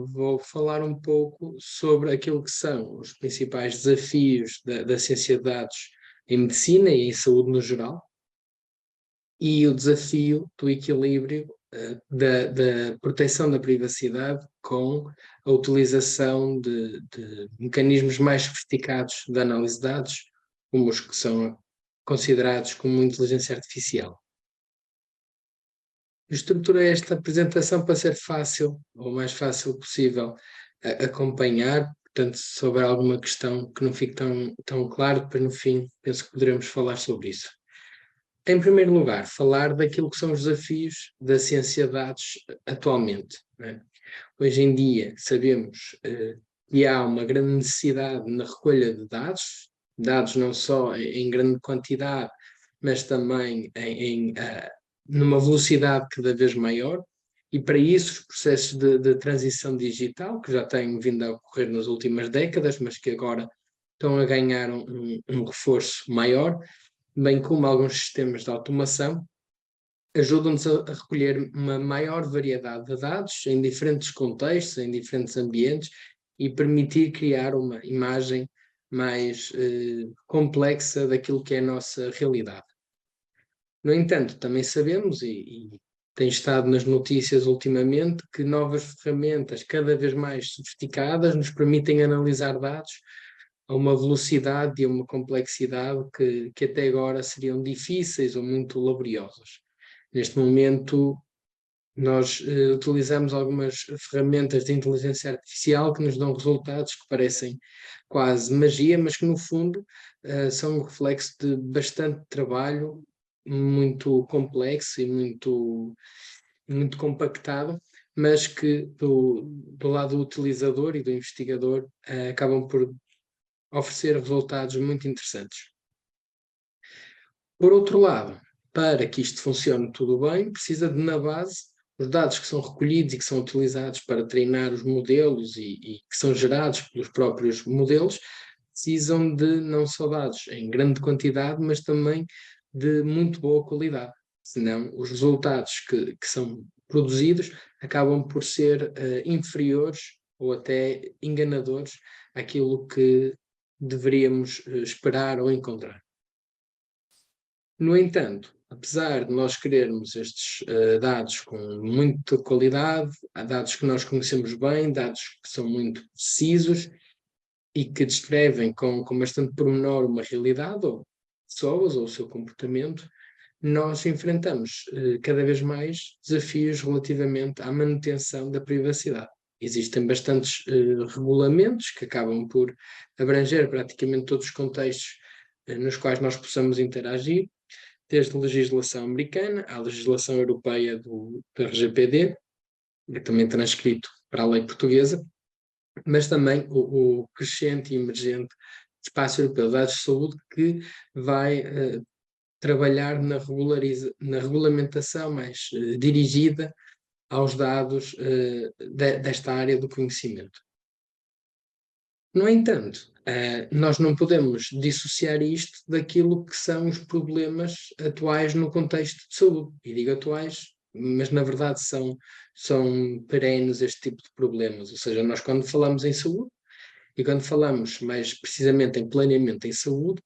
vou falar um pouco sobre aquilo que são os principais desafios da ciência de dados em medicina e em saúde no geral, e o desafio do equilíbrio da proteção da privacidade com a utilização de mecanismos mais sofisticados de análise de dados, como os que são considerados como inteligência artificial. Estruturei esta apresentação para ser fácil, ou o mais fácil possível, acompanhar. Portanto, se houver alguma questão que não fique tão claro, depois no fim penso que poderemos falar sobre isso. Em primeiro lugar, falar daquilo que são os desafios da ciência de dados atualmente, não é? Hoje em dia sabemos que há uma grande necessidade na recolha de dados não só em grande quantidade, mas também numa velocidade cada vez maior, e para isso os processos de transição digital, que já têm vindo a ocorrer nas últimas décadas, mas que agora estão a ganhar um reforço maior, bem como alguns sistemas de automação, ajudam-nos a recolher uma maior variedade de dados em diferentes contextos, em diferentes ambientes, e permitir criar uma imagem mais complexa daquilo que é a nossa realidade. No entanto, também sabemos, e tem estado nas notícias ultimamente, que novas ferramentas cada vez mais sofisticadas nos permitem analisar dados a uma velocidade e a uma complexidade que até agora seriam difíceis ou muito laboriosas. Neste momento, nós utilizamos algumas ferramentas de inteligência artificial que nos dão resultados que parecem quase magia, mas que no fundo são um reflexo de bastante trabalho, muito complexo e muito compactado, mas que do lado do utilizador e do investigador acabam por oferecer resultados muito interessantes. Por outro lado, para que isto funcione tudo bem, precisa de, na base, os dados que são recolhidos e que são utilizados para treinar os modelos e que são gerados pelos próprios modelos, precisam de não só dados em grande quantidade, mas também de muito boa qualidade. Senão, os resultados que são produzidos acabam por ser inferiores ou até enganadores àquilo que deveríamos esperar ou encontrar. No entanto, apesar de nós querermos estes dados com muita qualidade, há dados que nós conhecemos bem, dados que são muito precisos e que descrevem com bastante pormenor uma realidade, ou pessoas, ou o seu comportamento, nós enfrentamos cada vez mais desafios relativamente à manutenção da privacidade. Existem bastantes regulamentos que acabam por abranger praticamente todos os contextos nos quais nós possamos interagir, desde a legislação americana à legislação europeia do RGPD, que é também transcrito para a lei portuguesa, mas também o crescente e emergente espaço europeu de dados de saúde, que vai trabalhar na regulamentação mais dirigida aos dados desta área do conhecimento. No entanto, nós não podemos dissociar isto daquilo que são os problemas atuais no contexto de saúde. E digo atuais, mas na verdade são perenes este tipo de problemas. Ou seja, nós quando falamos em saúde, e quando falamos mais precisamente em planeamento em saúde,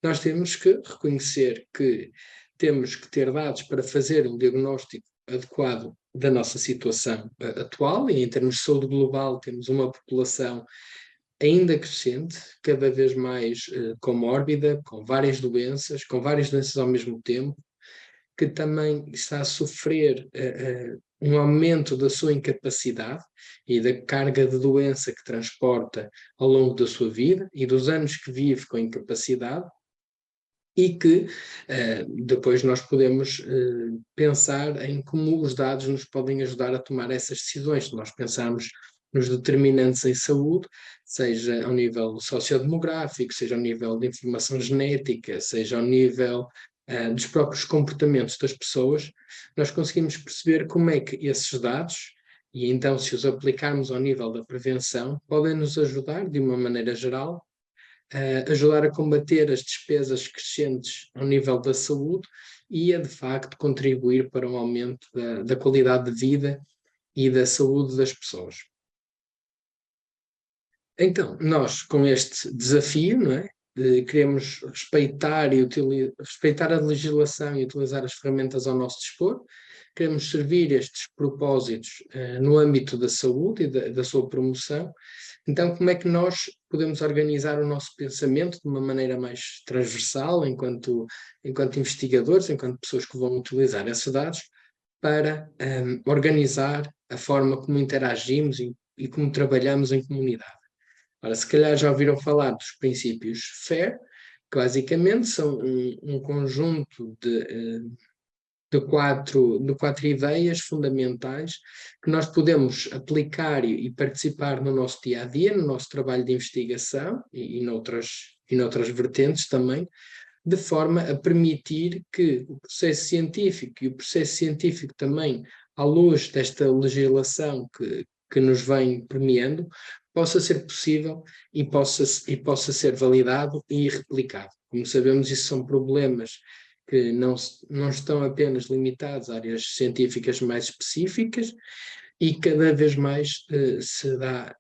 nós temos que reconhecer que temos que ter dados para fazer um diagnóstico adequado da nossa situação atual, e em termos de saúde global temos uma população ainda crescente, cada vez mais comórbida, com várias doenças ao mesmo tempo, que também está a sofrer um aumento da sua incapacidade e da carga de doença que transporta ao longo da sua vida e dos anos que vive com incapacidade, e que depois nós podemos pensar em como os dados nos podem ajudar a tomar essas decisões. Se nós pensarmos nos determinantes em saúde, seja ao nível sociodemográfico, seja ao nível de informação genética, seja ao nível dos próprios comportamentos das pessoas, nós conseguimos perceber como é que esses dados, e então se os aplicarmos ao nível da prevenção, podem nos ajudar, de uma maneira geral, ajudar a combater as despesas crescentes ao nível da saúde e a, de facto, contribuir para um aumento da qualidade de vida e da saúde das pessoas. Então, nós, com este desafio, não é? Queremos respeitar a legislação e utilizar as ferramentas ao nosso dispor, queremos servir estes propósitos no âmbito da saúde e da sua promoção. Então, como é que nós podemos organizar o nosso pensamento de uma maneira mais transversal, enquanto investigadores, enquanto pessoas que vão utilizar esses dados, para organizar a forma como interagimos e como trabalhamos em comunidade? Ora, se calhar já ouviram falar dos princípios FAIR, que basicamente são um conjunto de quatro ideias fundamentais que nós podemos aplicar e participar no nosso dia a dia, no nosso trabalho de investigação e noutras vertentes também, de forma a permitir que o processo científico e o processo científico também, à luz desta legislação que nos vem premiando, possa ser possível e possa ser validado e replicado. Como sabemos, isso são problemas que não estão apenas limitados a áreas científicas mais específicas e cada vez mais se dá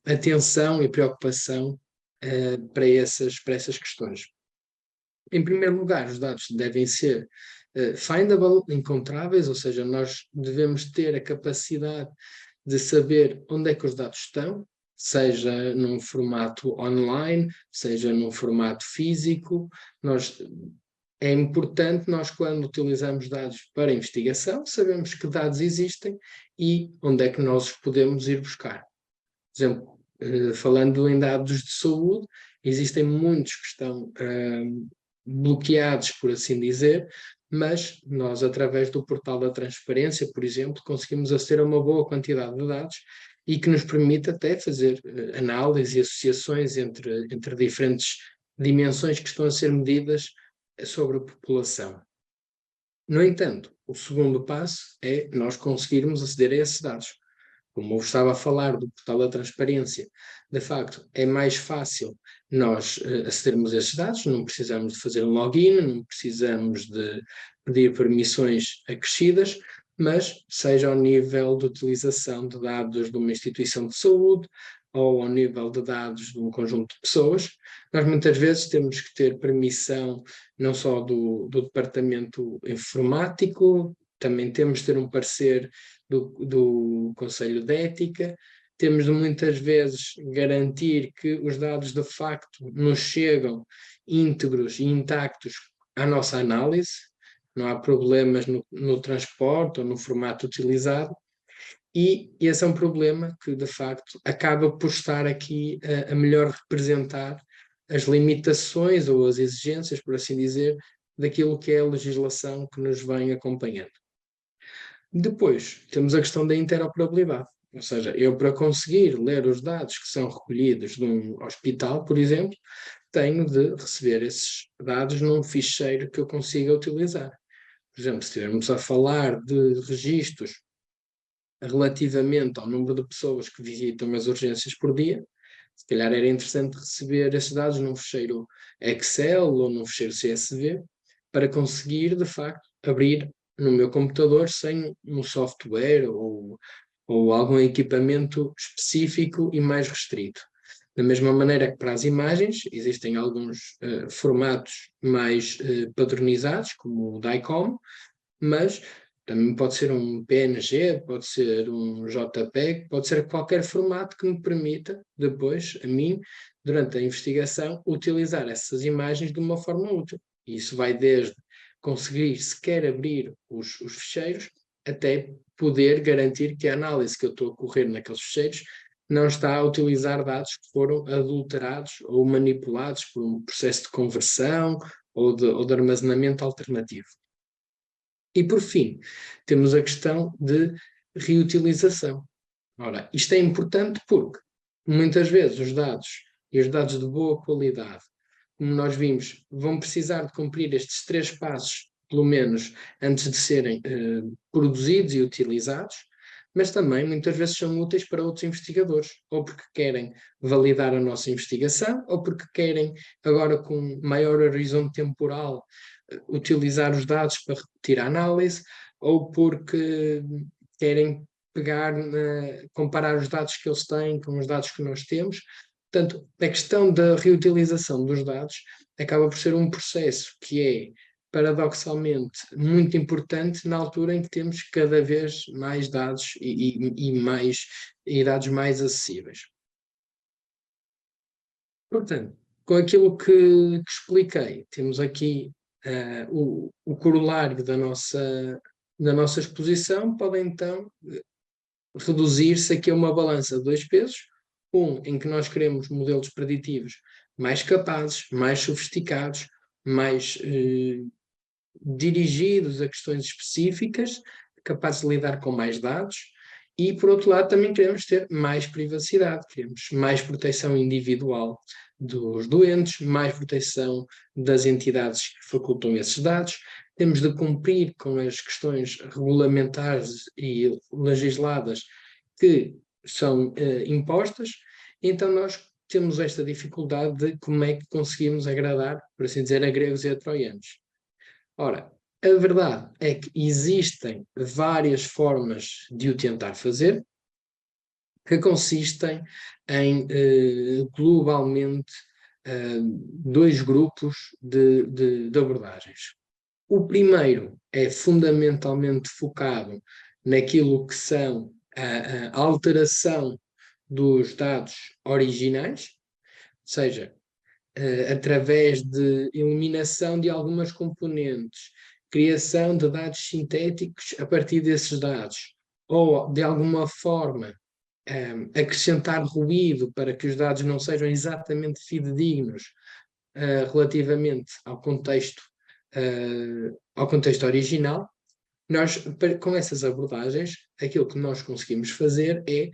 atenção e preocupação para essas questões. Em primeiro lugar, os dados devem ser findable, encontráveis, ou seja, nós devemos ter a capacidade de saber onde é que os dados estão, seja num formato online, seja num formato físico. É importante nós, quando utilizamos dados para investigação, sabemos que dados existem e onde é que nós os podemos ir buscar. Por exemplo, falando em dados de saúde, existem muitos que estão bloqueados, por assim dizer, mas nós, através do portal da transparência, por exemplo, conseguimos aceder a uma boa quantidade de dados e que nos permite até fazer análise e associações entre diferentes dimensões que estão a ser medidas sobre a população. No entanto, o segundo passo é nós conseguirmos aceder a esses dados. Como eu estava a falar do portal da transparência, de facto, é mais fácil nós acedermos a esses dados, não precisamos de fazer um login, não precisamos de pedir permissões acrescidas, mas seja ao nível de utilização de dados de uma instituição de saúde ou ao nível de dados de um conjunto de pessoas, nós muitas vezes temos que ter permissão não só do departamento informático, também temos de ter um parecer do Conselho de Ética, temos de muitas vezes garantir que os dados de facto nos chegam íntegros e intactos à nossa análise, não há problemas no transporte ou no formato utilizado, e esse é um problema que de facto acaba por estar aqui a melhor representar as limitações ou as exigências, por assim dizer, daquilo que é a legislação que nos vem acompanhando. Depois, temos a questão da interoperabilidade, ou seja, eu para conseguir ler os dados que são recolhidos de um hospital, por exemplo, tenho de receber esses dados num ficheiro que eu consiga utilizar. Por exemplo, se estivermos a falar de registros relativamente ao número de pessoas que visitam as urgências por dia, se calhar era interessante receber esses dados num ficheiro Excel ou num ficheiro CSV para conseguir, de facto, abrir no meu computador sem um software ou algum equipamento específico e mais restrito. Da mesma maneira que para as imagens, existem alguns formatos mais padronizados, como o DICOM, mas também pode ser um PNG, pode ser um JPEG, pode ser qualquer formato que me permita, depois, a mim, durante a investigação, utilizar essas imagens de uma forma útil. E isso vai desde conseguir sequer abrir os ficheiros, até poder garantir que a análise que eu estou a correr naqueles ficheiros não está a utilizar dados que foram adulterados ou manipulados por um processo de conversão ou de armazenamento alternativo. E, por fim, temos a questão de reutilização. Ora, isto é importante porque, muitas vezes, os dados, e os dados de boa qualidade, como nós vimos, vão precisar de cumprir estes 3 passos, pelo menos, antes de serem produzidos e utilizados, mas também, muitas vezes, são úteis para outros investigadores, ou porque querem validar a nossa investigação, ou porque querem, agora com maior horizonte temporal, utilizar os dados para repetir a análise, ou porque querem pegar, comparar os dados que eles têm com os dados que nós temos. Portanto, a questão da reutilização dos dados acaba por ser um processo que é, paradoxalmente, muito importante na altura em que temos cada vez mais dados e dados mais acessíveis. Portanto, com aquilo que expliquei, temos aqui o corolário da nossa exposição, pode então reduzir-se aqui a uma balança de dois pesos, um em que nós queremos modelos preditivos mais capazes, mais sofisticados, mais dirigidos a questões específicas, capazes de lidar com mais dados, e por outro lado também queremos ter mais privacidade, queremos mais proteção individual dos doentes, mais proteção das entidades que facultam esses dados, temos de cumprir com as questões regulamentares e legisladas que são impostas, então nós temos esta dificuldade de como é que conseguimos agradar, por assim dizer, a gregos e a troianos. Ora, a verdade é que existem várias formas de o tentar fazer, que consistem em, globalmente, dois grupos de abordagens. O primeiro é fundamentalmente focado naquilo que são a alteração dos dados originais, ou seja, através de eliminação de algumas componentes, criação de dados sintéticos a partir desses dados, ou de alguma forma acrescentar ruído para que os dados não sejam exatamente fidedignos relativamente ao contexto original. Nós, com essas abordagens, aquilo que nós conseguimos fazer é,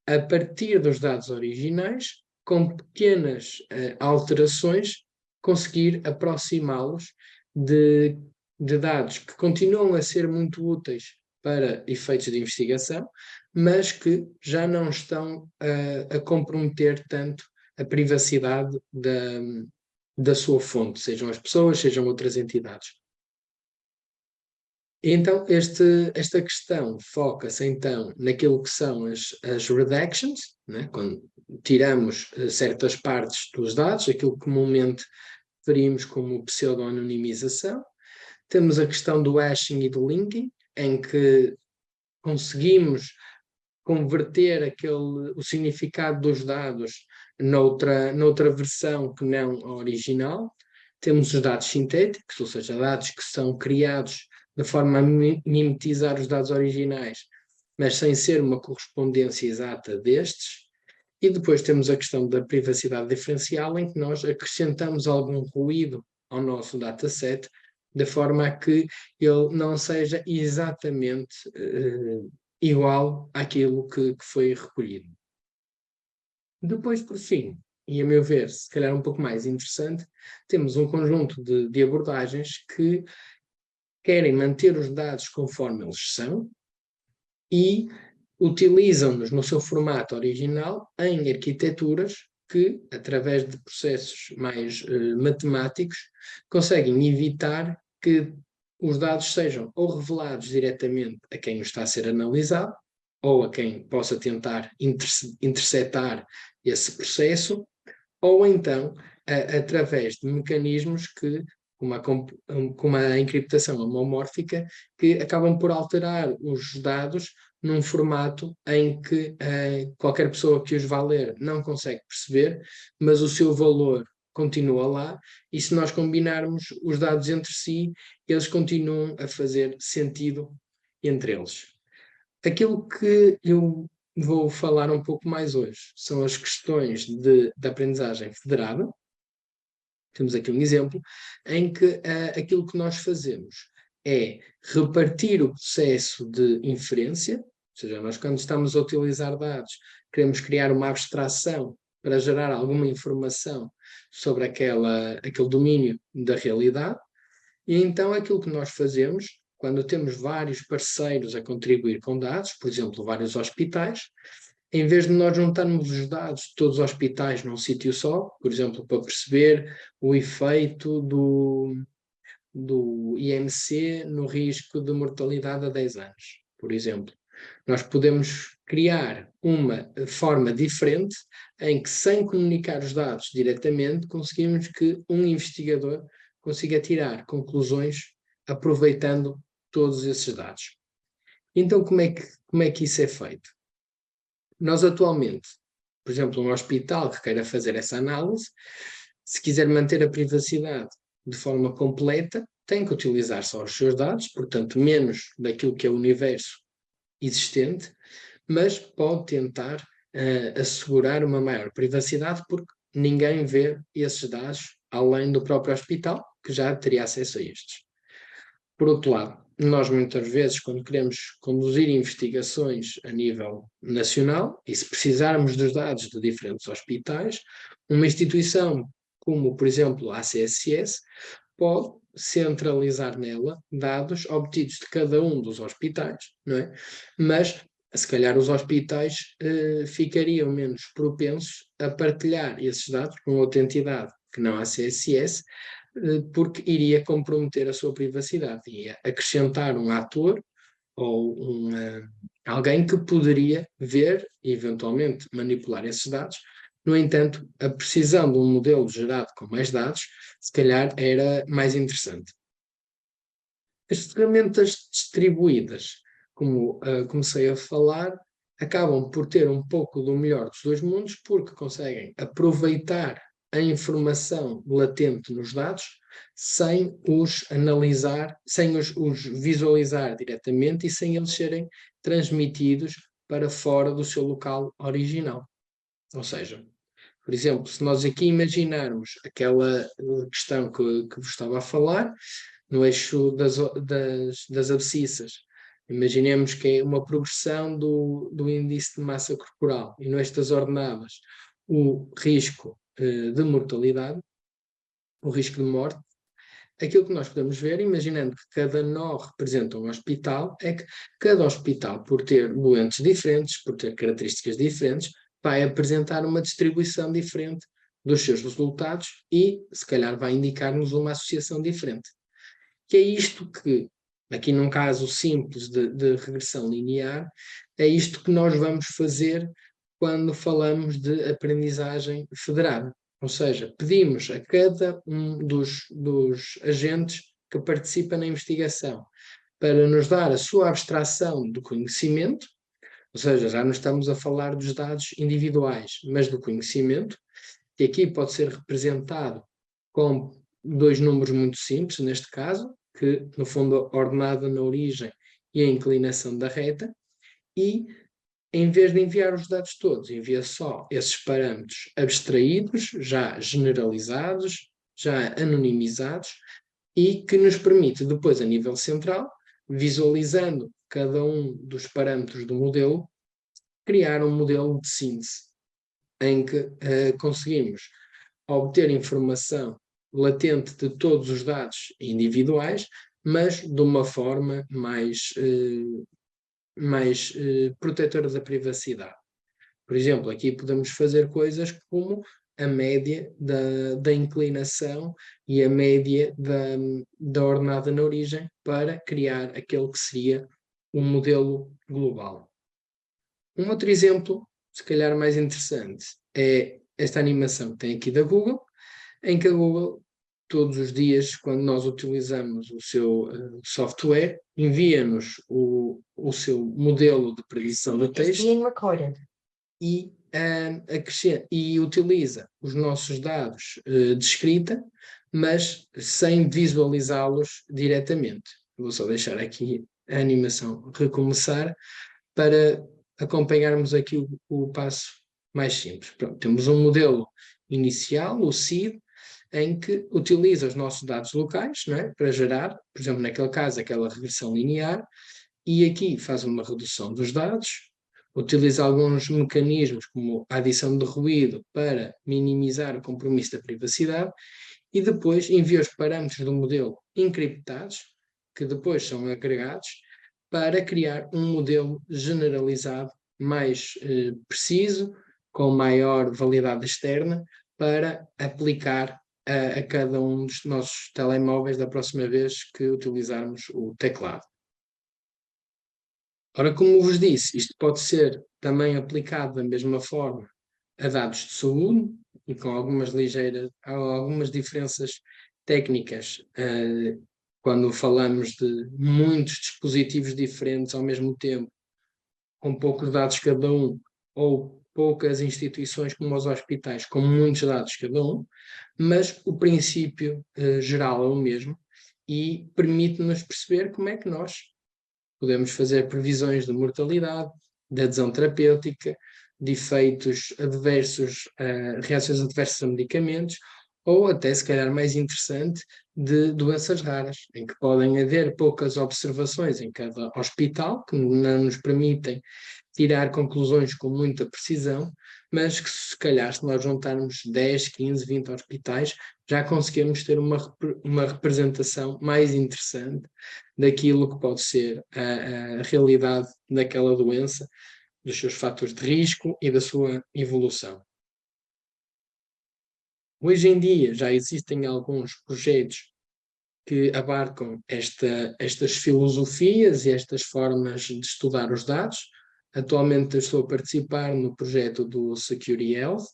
a partir dos dados originais, com pequenas alterações, conseguir aproximá-los de dados que continuam a ser muito úteis para efeitos de investigação, mas que já não estão a comprometer tanto a privacidade da sua fonte, sejam as pessoas, sejam outras entidades. Então, esta questão foca-se então naquilo que são as redactions, né? Quando tiramos certas partes dos dados, aquilo que comumente referimos como pseudo-anonimização. Temos a questão do hashing e do linking, em que conseguimos converter o significado dos dados noutra versão que não a original. Temos os dados sintéticos, ou seja, dados que são criados de forma a mimetizar os dados originais, mas sem ser uma correspondência exata destes. E depois temos a questão da privacidade diferencial, em que nós acrescentamos algum ruído ao nosso dataset, de forma a que ele não seja exatamente igual àquilo que foi recolhido. Depois, por fim, e a meu ver, se calhar um pouco mais interessante, temos um conjunto de abordagens que querem manter os dados conforme eles são e utilizam-nos no seu formato original em arquiteturas que, através de processos mais matemáticos, conseguem evitar que os dados sejam ou revelados diretamente a quem está a ser analisado, ou a quem possa tentar interceptar esse processo, ou então através de mecanismos que, como a encriptação homomórfica, que acabam por alterar os dados num formato em que qualquer pessoa que os vá ler não consegue perceber, mas o seu valor continua lá, e se nós combinarmos os dados entre si, eles continuam a fazer sentido entre eles. Aquilo que eu vou falar um pouco mais hoje são as questões de aprendizagem federada. Temos aqui um exemplo em que aquilo que nós fazemos é repartir o processo de inferência, ou seja, nós quando estamos a utilizar dados, queremos criar uma abstração para gerar alguma informação sobre aquele domínio da realidade, e então aquilo que nós fazemos, quando temos vários parceiros a contribuir com dados, por exemplo, vários hospitais, em vez de nós juntarmos os dados de todos os hospitais num sítio só, por exemplo, para perceber o efeito do IMC no risco de mortalidade a 10 anos, por exemplo. Nós podemos criar uma forma diferente em que, sem comunicar os dados diretamente, conseguimos que um investigador consiga tirar conclusões aproveitando todos esses dados. Então, como é que isso é feito? Nós atualmente, por exemplo, um hospital que queira fazer essa análise, se quiser manter a privacidade de forma completa, tem que utilizar só os seus dados, portanto, menos daquilo que é o universo existente, mas pode tentar assegurar uma maior privacidade, porque ninguém vê esses dados além do próprio hospital, que já teria acesso a estes. Por outro lado, nós muitas vezes, quando queremos conduzir investigações a nível nacional, e se precisarmos dos dados de diferentes hospitais, uma instituição como, por exemplo, a ACSS, pode centralizar nela dados obtidos de cada um dos hospitais, não é? Mas, se calhar, os hospitais ficariam menos propensos a partilhar esses dados com outra entidade que não a ACSS, porque iria comprometer a sua privacidade, ia acrescentar um ator ou alguém que poderia ver e eventualmente manipular esses dados. No entanto, a precisão de um modelo gerado com mais dados, se calhar era mais interessante. As ferramentas distribuídas, como comecei a falar, acabam por ter um pouco do melhor dos dois mundos, porque conseguem aproveitar a informação latente nos dados sem os analisar, sem os visualizar diretamente e sem eles serem transmitidos para fora do seu local original. Ou seja, por exemplo, se nós aqui imaginarmos aquela questão que vos estava a falar, no eixo das abscissas, imaginemos que é uma progressão do índice de massa corporal e no eixo das ordenadas o risco de mortalidade, o risco de morte. Aquilo que nós podemos ver, imaginando que cada nó representa um hospital, é que cada hospital, por ter doentes diferentes, por ter características diferentes, vai apresentar uma distribuição diferente dos seus resultados e, se calhar, vai indicar-nos uma associação diferente. Que é isto que, aqui num caso simples de regressão linear, é isto que nós vamos fazer quando falamos de aprendizagem federada. Ou seja, pedimos a cada um dos agentes que participa na investigação para nos dar a sua abstração do conhecimento, ou seja, já não estamos a falar dos dados individuais, mas do conhecimento, que aqui pode ser representado com dois números muito simples, neste caso, que no fundo a ordenada na origem e a inclinação da reta, e em vez de enviar os dados todos, envia só esses parâmetros abstraídos, já generalizados, já anonimizados, e que nos permite depois, a nível central, visualizando cada um dos parâmetros do modelo, criar um modelo de síntese, em que conseguimos obter informação latente de todos os dados individuais, mas de uma forma mais protetora da privacidade. Por exemplo, aqui podemos fazer coisas como a média da inclinação e a média da ordenada na origem para criar aquele que seria um modelo global. Um outro exemplo, se calhar mais interessante, é esta animação que tem aqui da Google, em que a Google, todos os dias, quando nós utilizamos o seu software, envia-nos o seu modelo de predição de texto e utiliza os nossos dados de escrita, mas sem visualizá-los diretamente. Vou só deixar aqui a animação recomeçar para acompanharmos aqui o passo mais simples. Pronto, temos um modelo inicial, o SID, em que utiliza os nossos dados locais, não é, para gerar, por exemplo, naquele caso, aquela regressão linear, e aqui faz uma redução dos dados, utiliza alguns mecanismos como a adição de ruído para minimizar o compromisso da privacidade e depois envia os parâmetros do modelo encriptados, que depois são agregados, para criar um modelo generalizado mais preciso, com maior validade externa, para aplicar a cada um dos nossos telemóveis da próxima vez que utilizarmos o teclado. Ora, como vos disse, isto pode ser também aplicado da mesma forma a dados de saúde e com algumas diferenças técnicas, quando falamos de muitos dispositivos diferentes ao mesmo tempo, com poucos dados cada um, ou poucas instituições como os hospitais, com muitos dados cada um, mas o princípio geral é o mesmo e permite-nos perceber como é que nós podemos fazer previsões de mortalidade, de adesão terapêutica, de efeitos adversos, reações adversas a medicamentos, ou até, se calhar mais interessante, de doenças raras, em que podem haver poucas observações em cada hospital, que não nos permitem tirar conclusões com muita precisão, mas que se calhar se nós juntarmos 10, 15, 20 hospitais, já conseguimos ter uma representação mais interessante daquilo que pode ser a realidade daquela doença, dos seus fatores de risco e da sua evolução. Hoje em dia já existem alguns projetos que abarcam estas filosofias e estas formas de estudar os dados. Atualmente eu estou a participar no projeto do Security Health,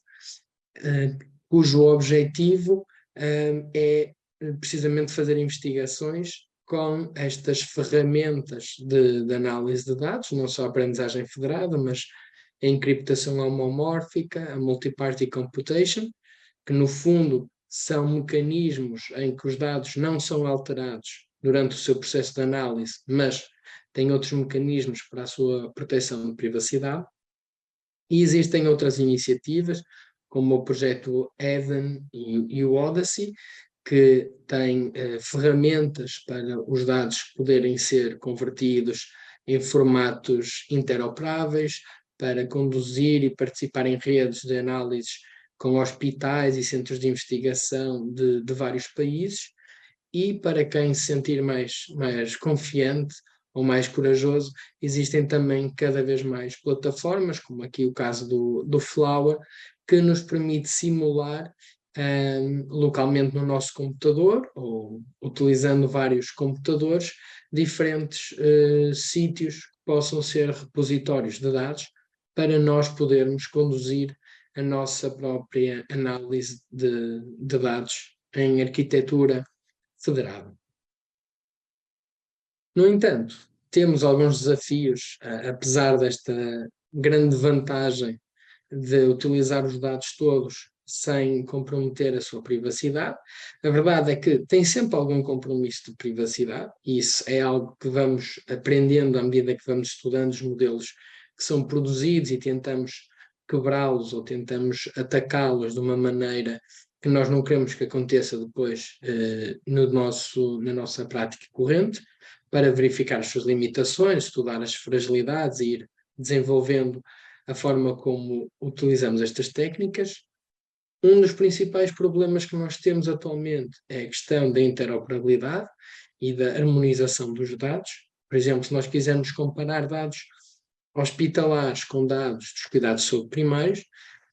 cujo objetivo é precisamente fazer investigações com estas ferramentas de análise de dados, não só a aprendizagem federada, mas a encriptação homomórfica, a multi-party computation, que no fundo são mecanismos em que os dados não são alterados durante o seu processo de análise, mas têm outros mecanismos para a sua proteção de privacidade. E existem outras iniciativas, como o projeto Eden e o Odyssey, que têm ferramentas para os dados poderem ser convertidos em formatos interoperáveis, para conduzir e participar em redes de análises com hospitais e centros de investigação de vários países, e para quem se sentir mais confiante ou mais corajoso, existem também cada vez mais plataformas, como aqui o caso do Flower, que nos permite simular localmente no nosso computador, ou utilizando vários computadores, diferentes sítios que possam ser repositórios de dados, para nós podermos conduzir a nossa própria análise de dados em arquitetura federada. No entanto, temos alguns desafios, apesar desta grande vantagem de utilizar os dados todos sem comprometer a sua privacidade. A verdade é que tem sempre algum compromisso de privacidade, e isso é algo que vamos aprendendo à medida que vamos estudando os modelos que são produzidos e tentamos quebrá-los ou tentamos atacá-los de uma maneira que nós não queremos que aconteça depois na nossa prática corrente, para verificar as suas limitações, estudar as fragilidades e ir desenvolvendo a forma como utilizamos estas técnicas. Um dos principais problemas que nós temos atualmente é a questão da interoperabilidade e da harmonização dos dados. Por exemplo, se nós quisermos comparar dados hospitalares com dados dos cuidados de saúde primários,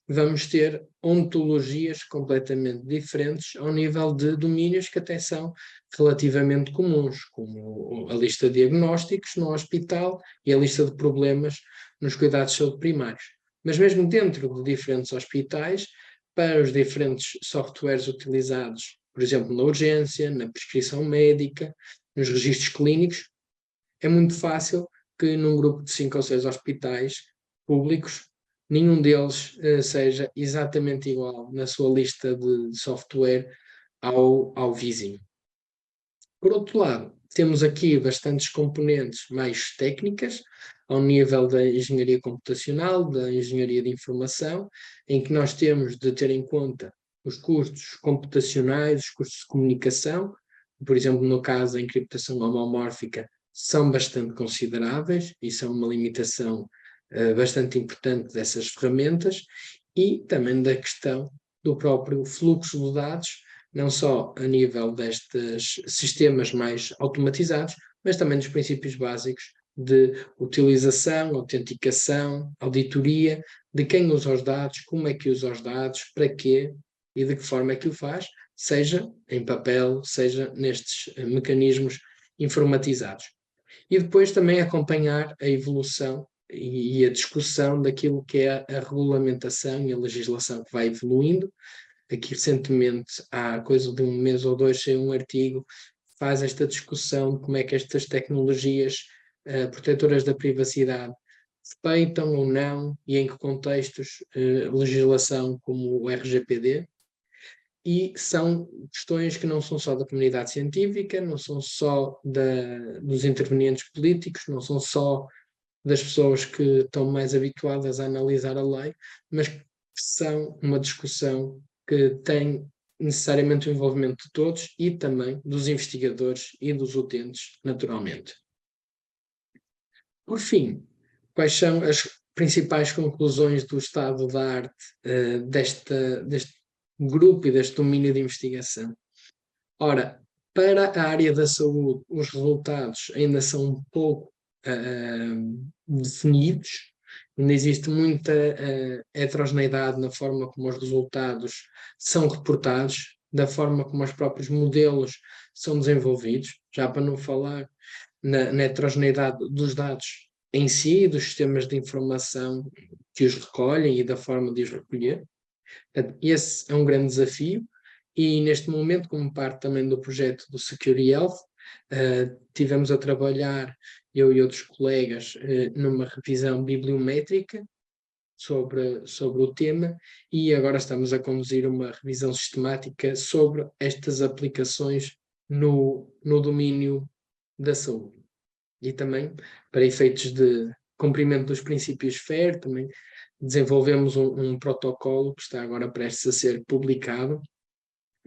vamos ter ontologias completamente diferentes ao nível de domínios que até são relativamente comuns, como a lista de diagnósticos no hospital e a lista de problemas nos cuidados de saúde primários. Mas mesmo dentro de diferentes hospitais, para os diferentes softwares utilizados, por exemplo, na urgência, na prescrição médica, nos registros clínicos, é muito fácil que num grupo de 5 ou 6 hospitais públicos, nenhum deles seja exatamente igual na sua lista de software ao vizinho. Por outro lado, temos aqui bastantes componentes mais técnicas, ao nível da engenharia computacional, da engenharia de informação, em que nós temos de ter em conta os custos computacionais, os custos de comunicação, por exemplo, no caso da encriptação homomórfica, são bastante consideráveis e são uma limitação bastante importante dessas ferramentas, e também da questão do próprio fluxo de dados, não só a nível destes sistemas mais automatizados, mas também dos princípios básicos de utilização, autenticação, auditoria, de quem usa os dados, como é que usa os dados, para quê e de que forma é que o faz, seja em papel, seja nestes mecanismos informatizados. E depois também acompanhar a evolução e a discussão daquilo que é a regulamentação e a legislação que vai evoluindo. Aqui recentemente, há coisa de um mês ou dois, saiu um artigo que faz esta discussão de como é que estas tecnologias protetoras da privacidade respeitam ou não e em que contextos legislação como o RGPD, e são questões que não são só da comunidade científica, não são só dos intervenientes políticos, não são só das pessoas que estão mais habituadas a analisar a lei, mas que são uma discussão que tem necessariamente o envolvimento de todos e também dos investigadores e dos utentes, naturalmente. Por fim, quais são as principais conclusões do estado da arte deste grupo e deste domínio de investigação? Ora, para a área da saúde, os resultados ainda são um pouco definidos, ainda existe muita heterogeneidade na forma como os resultados são reportados, da forma como os próprios modelos são desenvolvidos, já para não falar na heterogeneidade dos dados em si, dos sistemas de informação que os recolhem e da forma de os recolher. Esse é um grande desafio e neste momento, como parte também do projeto do Security Health, tivemos a trabalhar, eu e outros colegas, numa revisão bibliométrica sobre o tema, e agora estamos a conduzir uma revisão sistemática sobre estas aplicações no domínio da saúde. E também, para efeitos de cumprimento dos princípios FAIR, também desenvolvemos um protocolo que está agora prestes a ser publicado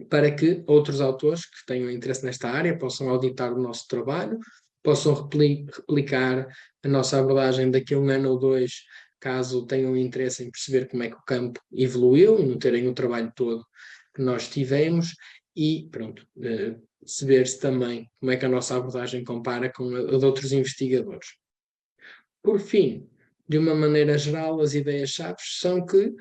para que outros autores que tenham interesse nesta área possam auditar o nosso trabalho, possam replicar a nossa abordagem daqui a um ano ou dois, caso tenham interesse em perceber como é que o campo evoluiu, não terem o trabalho todo que nós tivemos, e pronto, perceber-se também como é que a nossa abordagem compara com a de outros investigadores. Por fim, de uma maneira geral, as ideias-chave são que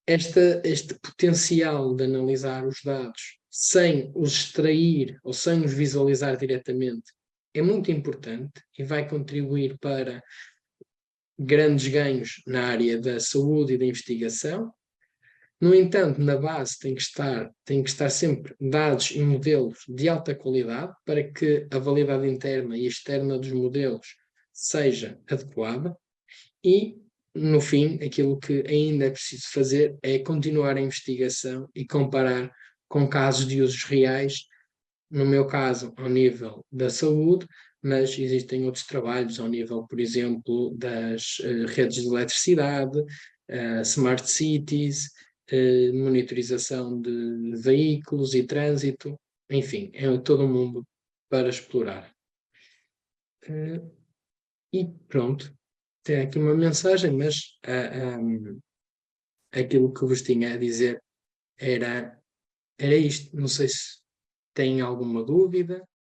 este potencial de analisar os dados sem os extrair ou sem os visualizar diretamente é muito importante e vai contribuir para grandes ganhos na área da saúde e da investigação. No entanto, na base tem que estar sempre dados e modelos de alta qualidade para que a validade interna e externa dos modelos seja adequada. E, no fim, aquilo que ainda é preciso fazer é continuar a investigação e comparar com casos de usos reais, no meu caso, ao nível da saúde, mas existem outros trabalhos ao nível, por exemplo, das redes de eletricidade, smart cities, monitorização de veículos e trânsito, enfim, é todo um mundo para explorar. E pronto, tem aqui uma mensagem, mas aquilo que vos tinha a dizer era isto. Não sei se têm alguma dúvida.